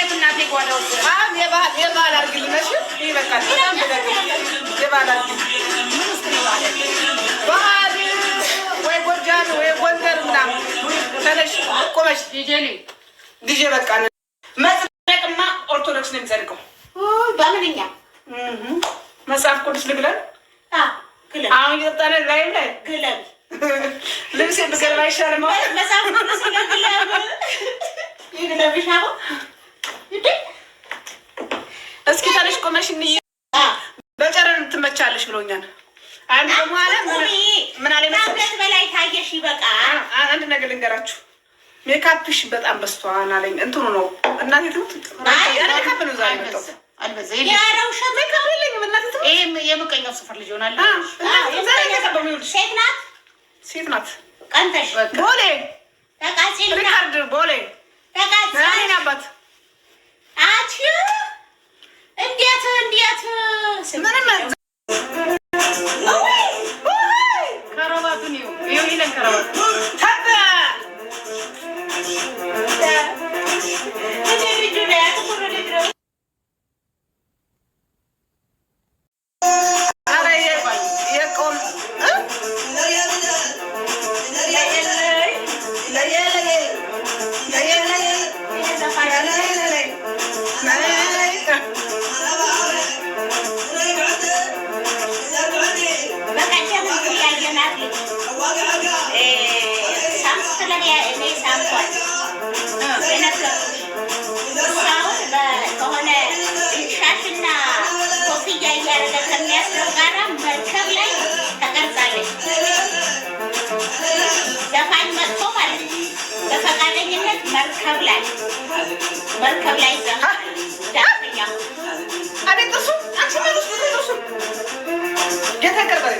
እናቴ ጓዳው የባህል አድርግልነሽ ይበቃል። በጣም የባህል አድርግልኝ ባህል ወይ ጎጃም ወይ ጎንደር ምናምን ተነሽ ቆመሽ ዲጄ በቃ መጽደቅማ ኦርቶዶክስ ነው የሚጸድቀው። በምንኛ መጽሐፍ ቅዱስ ልግለን አሁን እየጠጣን ላይ ግለን ልብስ ብገባ አይሻልም? መጽሐፍ ቅዱስ ይግለብ ይግለብሻ እስኪ ታለሽ ቆመሽ እንይ። በጨረር ትመቻለሽ ብሎኛል። አንድ በኋላ ምን አለ መሰለሽ በላይ ታየሽ ይበቃ። አንድ ነገር ልንገራችሁ፣ ሜካፕሽ በጣም በስቷል አለኝ። እንትኑ ነው እናቴ ትሙት ሜካፕ ነው ዛሬ መጣው አልበዛ ያረው ሸመካ ከብለኝ እናቴ ትሙት የምቀኛው ሰፈር ልጅ ሆናል። ሴት ናት ቀንተሽ ቦሌ ተቃጺል ሪካርድ ቦሌ ተቃጺል አባት አቺ እንዴት ምንም ከረባቱን ይኸው ይለን ከረባቱ መርከብ ላይ አቤት እሱ አንቺ ማለት ነው እሱ የተቀበለ